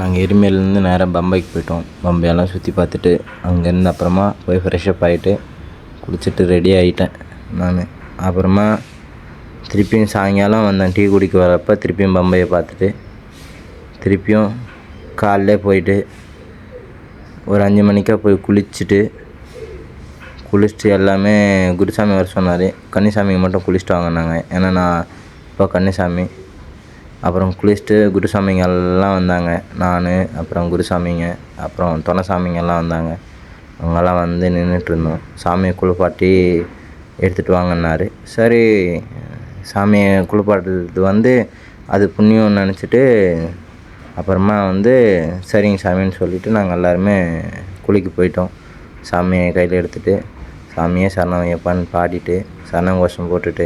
நாங்கள் எருமையிலேருந்து நேராக பம்பைக்கு போயிட்டோம். பம்பையெல்லாம் சுற்றி பார்த்துட்டு அங்கேருந்து அப்புறமா போய் ஃப்ரெஷ்அப் ஆகிட்டு குளிச்சுட்டு ரெடி ஆகிட்டேன் நான். அப்புறமா திருப்பியும் சாயங்காலம் வந்தேன். டீ குடிக்க வரப்போ திருப்பியும் பம்பையை பார்த்துட்டு திருப்பியும் காலையிலே போயிட்டு ஒரு 5 மணிக்காக போய் குளிச்சுட்டு எல்லாமே குருசாமி வர சொன்னார். கன்னிசாமிக்கு மட்டும் குளிச்சுட்டு வாங்கினாங்க. ஏன்னா நான் இப்போ கன்னிசாமி. அப்புறம் குளிச்சுட்டு குருசாமிங்க எல்லாம் வந்தாங்க. நான் அப்புறம் குருசாமிங்க அப்புறம் துணைசாமிங்கெல்லாம் வந்தாங்க. அவங்கெல்லாம் வந்து நின்றுட்டுருந்தோம். சாமியை குளிப்பாட்டி எடுத்துகிட்டு வாங்கினாரு. சரி, சாமியை குளிப்பாட்டுறது வந்து அது புண்ணியம்னு நினச்சிட்டு அப்புறமா வந்து சரிங்க சாமின்னு சொல்லிவிட்டு நாங்கள் எல்லாருமே குளிக்க போயிட்டோம். சாமியை கையில் எடுத்துகிட்டு சாமியே சரணம் ஐயப்பான்னு பாடிட்டு சரணங்கோஷம் போட்டுட்டு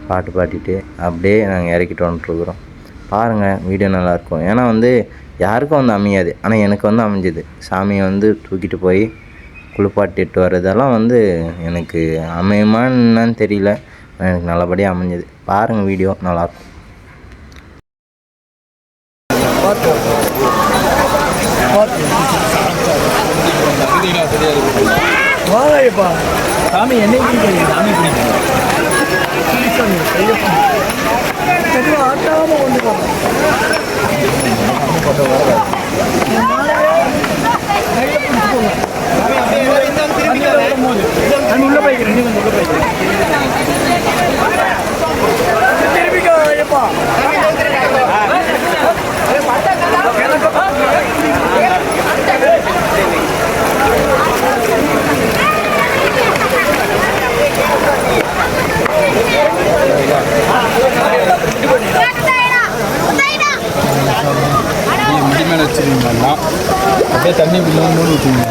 பாட்டு பாடிட்டு அப்படியே நாங்கள் இறக்கிட்டு வந்துட்டுருக்குறோம். பாருங்கள், வீடியோ நல்லாயிருக்கும். ஏன்னா வந்து யாருக்கும் வந்து அமையாது, ஆனால் எனக்கு வந்து அமைஞ்சிது. சாமியை வந்து தூக்கிட்டு போய் குளிப்பாட்டிட்டு வர்றதெல்லாம் வந்து எனக்கு அமையுமான்னு தெரியல, எனக்கு நல்லபடியாக அமைஞ்சிது. பாருங்கள், வீடியோ நல்லாயிருக்கும். சாமி என்னைக்கு சாமி பிடிக்கும் ஆட்டாம கொண்டு உள்ள போய்க்கிறேன். நீங்க உள்ள போய்க்கிறேன். திருப்பிக்கா மடி மேலே வச்சுருந்தீங்கன்னா அப்படியே தண்ணி மூணு ஊற்றுங்க.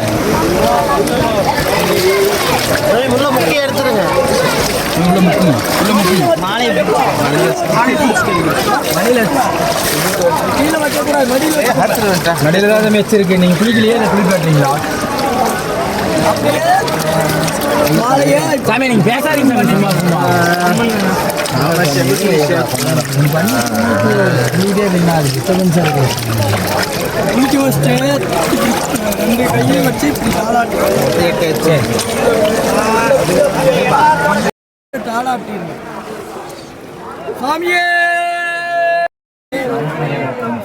உள்ள முக்கிய எடுத்துருங்க. உள்ள முக்குங்க. உள்ள முக்குங்க. மாலை மடியில் வைக்கக்கூடாது. மடியில் தான் வச்சிருக்கு. நீங்கள் குளிக்கலையே இல்லை குளிப்பாட்டுறீங்களா? சாமி நீங்கள் பேசாதீங்க. குளிக்க வச்சுட்டு 2 கையை வச்சு தாளாட்டிடுங்க. சாமியே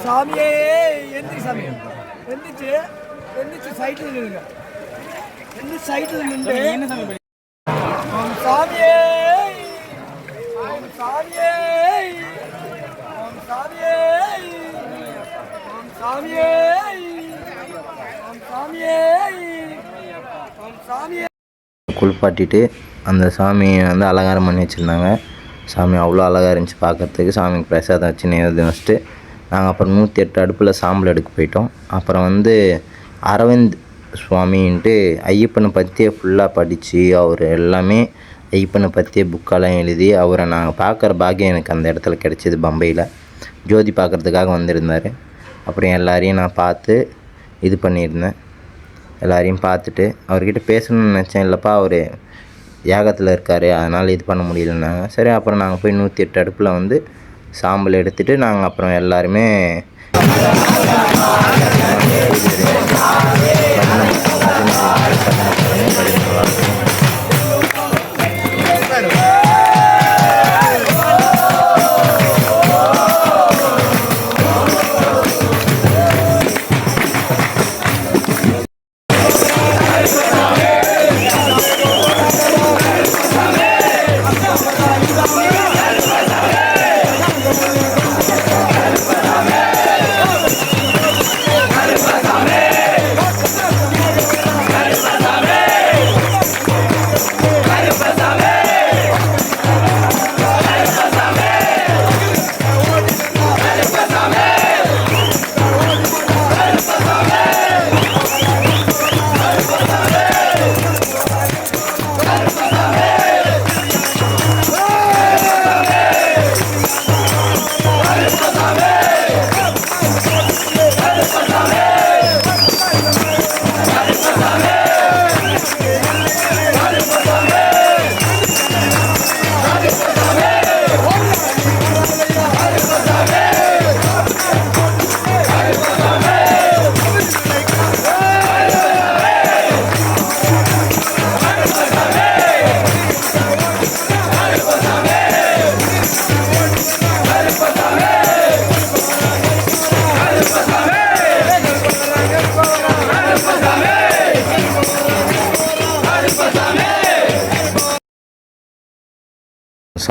சாமியே எந்திரி. சாமி எந்திரிச்சு சைட்டில் நின்றுங்க. சைட்டில் நின்று சாமியே சாமியே சாமியே சாமியே சாமியே சாமியே குளிப்பாட்டிட்டு அந்த சாமியை வந்து அலங்காரம் பண்ணி வச்சுருந்தாங்க. சாமி அவ்வளோ அழகாக இருந்துச்சு பார்க்குறதுக்கு. சாமிக்கு பிரசாதம் வச்சு நேர்ந்து வச்சுட்டு நாங்கள் அப்புறம் 108 அடுப்பில் சாம்பல் எடுக்க போயிட்டோம். அப்புறம் வந்து அரவிந்த் சுவாமின்ட்டு ஐயப்பனை பற்றியே ஃபுல்லாக படித்து அவர் எல்லாமே ஐயப்பனை பற்றியே புக்கெல்லாம் எழுதி அவரை நாங்கள் பார்க்குற பாக்கியம் எனக்கு அந்த இடத்துல கிடச்சிது. பம்பையில் ஜோதி பார்க்குறதுக்காக வந்திருந்தார். அப்புறம் எல்லாரையும் நான் பார்த்து இது பண்ணியிருந்தேன். எல்லாரையும் பார்த்துட்டு அவர்கிட்ட பேசணும்னு நினச்சேன். இல்லைப்பா, அவர் யாகத்தில் இருக்கார், அதனால் இது பண்ண முடியலன்னாங்க. சரி, அப்புறம் நாங்கள் போய் 108 அடுப்பில் வந்து சாம்பல் எடுத்துகிட்டு நாங்கள் அப்புறம் எல்லாருமே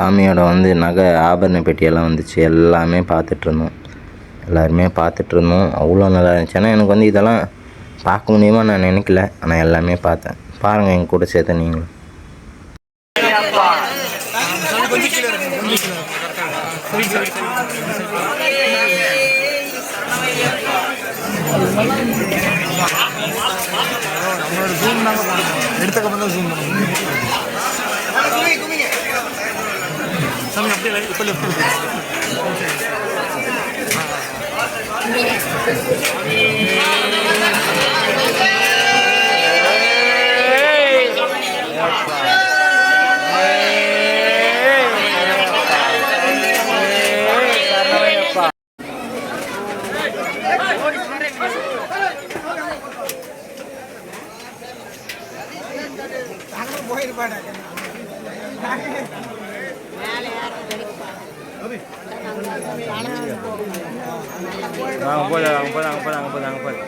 சாமியோட நகை ஆபரண பெட்டியெல்லாம் வந்துச்சு. எல்லாமே பார்த்துட்ருந்தோம். எல்லாருமே பார்த்துட்ருந்தோம். அவ்வளோ நல்லா இருந்துச்சு. ஆனால் எனக்கு இதெல்லாம் பார்க்க முடியுமா நான் நினைக்கல. ஆனால் எல்லாமே பார்த்தேன். பாருங்கள் எங்கள் கூட சேர்த்து நீங்களும். எடுத்தக்கப்புறம் தான் ஜூம் பண்ணணும். சாமி அப்படியே இப்போ லெஃப்ட் அங்கே போய்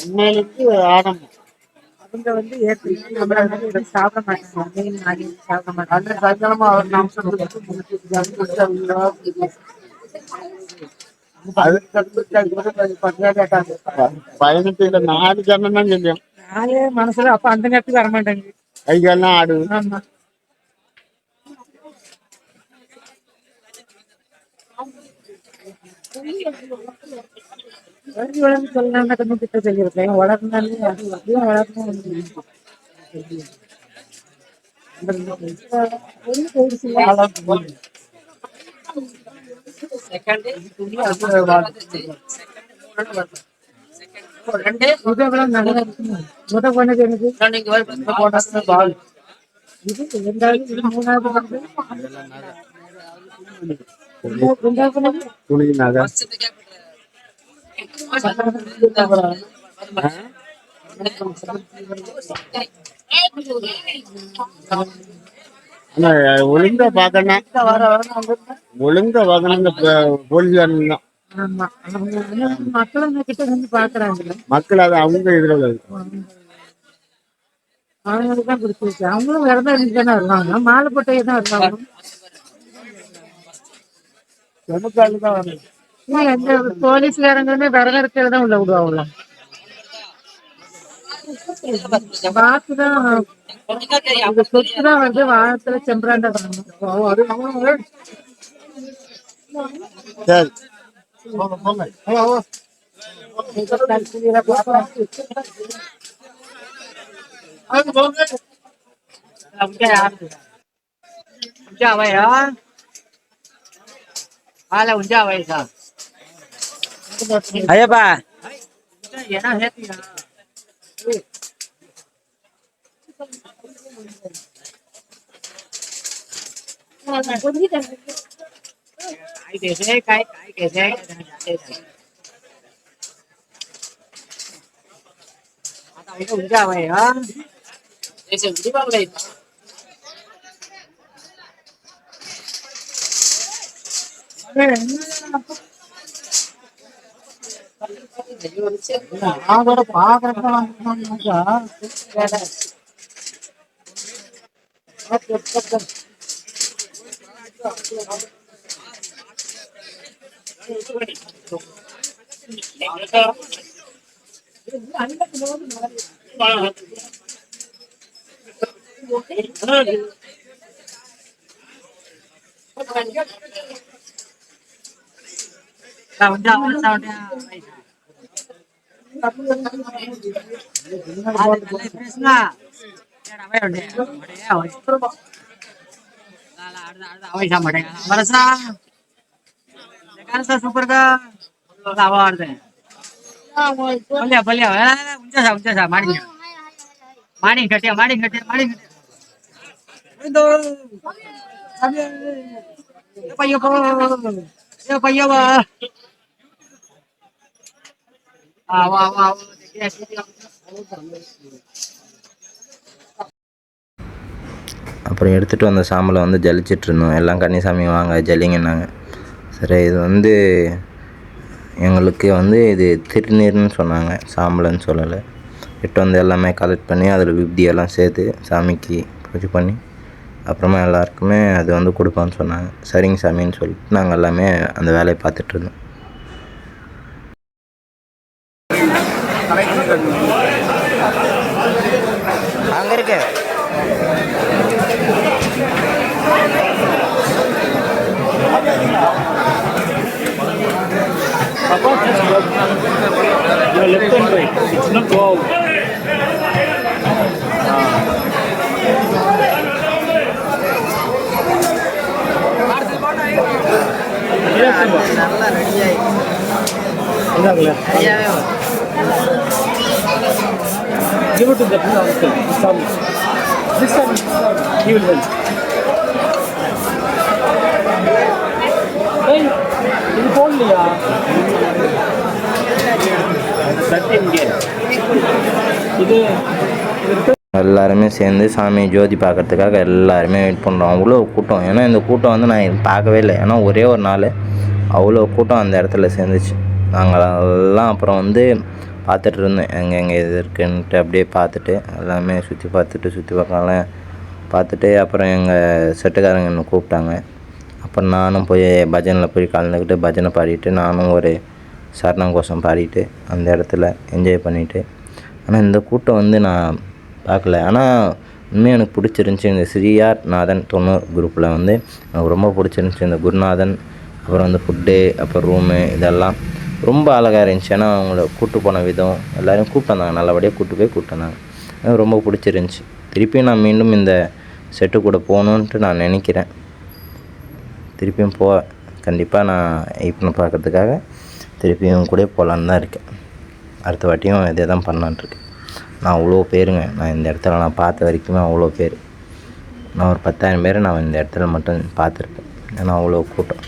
இன்னைக்கு ஆரம்பம் அவங்க ஏற்கனவே நம்மள மாதிரி சாப்பிட மாட்டாங்க. சாப்பிட மாட்டாங்க. சாயங்காலமா அவர் நாம பதினெட்டு 4 ஜனம் தான் சொல்லியும் 4 மனசுல. அப்ப அந்த நேரத்துக்கு வர மாட்டாங்க. கைகள்லாம் ஆடு. ஆமா வளர்ந்து சொல்லலாம். கிட்ட சொல்லியிருக்கேன். வளர்ந்தாலும் அது அப்படியே வளர்ந்து முத போனது எனக்கு பால் இது 2வது 3வது துணி நகை ஒழுங்கா பாக்கணும். ஒழுங்கா பாக்கணும். போலீஸ்காரங்க மக்கள் கிட்ட வந்து பாக்குறாங்க. மக்கள் அது அவங்க இதுல அவங்களுக்கு தான் பிடிச்சிருக்கு. அவங்களும் விரதம் இருந்துதானே வருவாங்க. மாலை போட்டையே தான் வருவாங்க. தான் வரணும். எந்த போலீஸ்காரங்களுமே விரதம் இருக்கிறதான் உள்ள விடுவாங்க. வாக்குதான் சொத்துதான் வாரத்துல செம்பராண்டா வரணும். Ayyappa cái tao ra mày hả để xem đi băng lên அதோட பாக்குறதுக்கு super ka award deh. Boleh boleh, unca mani katia. Itu, apa ya bah? Wow. அப்புறம் எடுத்துகிட்டு வந்த சாம்பலை வந்து ஜலிச்சிட்டு இருந்தோம். எல்லாம் கன்னிசாமி வாங்க ஜலிங்கன்னாங்க. சரி, இது வந்து எங்களுக்கு வந்து இது திருநீர்னு சொன்னாங்க, சாம்பலைன்னு சொல்லலை. இட்டு வந்து எல்லாமே கலெக்ட் பண்ணி அதில் விப்தியெல்லாம் சேர்த்து சாமிக்கு பூஜை பண்ணி அப்புறமா எல்லாருக்குமே அது வந்து கொடுப்பான்னு சொன்னாங்க. சரிங்க சாமின்னு சொல்லிட்டு நாங்கள் எல்லாமே அந்த வேலையை பார்த்துட்ருந்தோம். அங்கே இருக்கு Your left and right. It's not go out. Give it to the uncle. This time he will win. Hey, இது போடலையா? எல்லாருமே சேர்ந்து சாமி ஜோதி பார்க்கறதுக்காக எல்லாருமே வெயிட் பண்ணுறோம். அவ்வளோ கூட்டம். ஏன்னா இந்த கூட்டம் வந்து நான் பார்க்கவே இல்லை. ஏன்னா ஒரே ஒரு நாள் அவ்வளோ கூட்டம் அந்த இடத்துல சேர்ந்துச்சு. நாங்கள் எல்லாம் அப்புறம் வந்து பார்த்துட்டு இருந்தோம் எங்கே இது இருக்குன்ட்டு. அப்படியே பார்த்துட்டு எல்லாமே சுற்றி பார்க்கலாம் பார்த்துட்டு அப்புறம் எங்கள் செட்டுக்காரங்க என்ன கூப்பிட்டாங்க. அப்புறம் நானும் போய் பஜனில் போய் கலந்துக்கிட்டு பஜனை பாடிட்டு நானும் ஒரு சரணங்கோஷம் பாடிட்டு அந்த இடத்துல என்ஜாய் பண்ணிவிட்டு. ஆனால் இந்த கூட்டம் வந்து நான் பார்க்கல. ஆனால் உண்மையாக எனக்கு பிடிச்சிருந்துச்சி. இந்த ஸ்ரீயார் நாதன் 90 குரூப்பில் வந்து எனக்கு ரொம்ப பிடிச்சிருந்துச்சி. இந்த குருநாதன் அப்புறம் வந்து ஃபுட்டு அப்புறம் ரூமு இதெல்லாம் ரொம்ப அழகாக இருந்துச்சு. ஏன்னா அவங்கள கூப்பிட்டு போன விதம் எல்லோரும் கூப்பிட்டு வந்தாங்க, நல்லபடியாக கூப்பிட்டு வந்தாங்க. எனக்கு ரொம்ப பிடிச்சிருந்துச்சி. திருப்பியும் நான் மீண்டும் இந்த செட்டு கூட போகணுன்ட்டு நான் நினைக்கிறேன். திருப்பியும் கண்டிப்பாக நான் ஐப்பனை பார்க்கறதுக்காக திருப்பியும் கூட போகலான்னு தான் இருக்கேன். அடுத்த வாட்டியும் இதே தான் பண்ணலான்ட்ருக்கேன். நான் அவ்வளோ பேருங்க, நான் இந்த இடத்துல நான் பார்த்த வரைக்குமே அவ்வளோ பேர். நான் ஒரு 10,000 பேர் நான் இந்த இடத்துல மட்டும் பார்த்துருப்பேன். ஏன்னா அவ்வளோ கூட்டம்.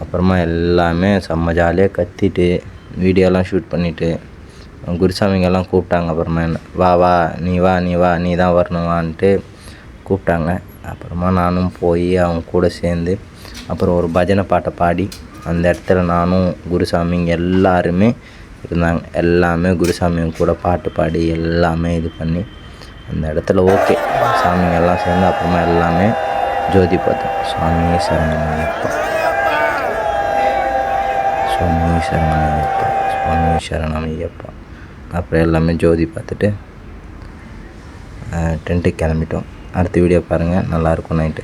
அப்புறமா எல்லாமே செம்ம ஜாலியாக கத்திட்டு வீடியோலாம் ஷூட் பண்ணிவிட்டு குருசாமிங்கெல்லாம் கூப்பிட்டாங்க. அப்புறமா என்ன வா நீ தான் வரணுவான்ட்டு கூப்பிட்டாங்க. அப்புறமா நானும் போய் அவங்க கூட சேர்ந்து அப்புறம் ஒரு பஜனை பாட்டை பாடி அந்த இடத்துல நானும் குருசாமிங்க எல்லாருமே இருந்தாங்க. எல்லாமே குருசாமிங்க கூட பாட்டு பாடி எல்லாமே இது பண்ணி அந்த இடத்துல ஓகே சாமிங்கெல்லாம் சேர்ந்து அப்புறமா எல்லாமே ஜோதி பார்த்தோம். சுவாமி சரணமையப்பா, சுவாமி சரணமையப்பா, சுவாமி சரணமையப்பா. அப்புறம் எல்லாமே ஜோதி பார்த்துட்டு டென்ட்டுக்கு கிளம்பிட்டோம். அடுத்த வீடியோ பாருங்கள், நல்லாயிருக்கும் நைட்டு.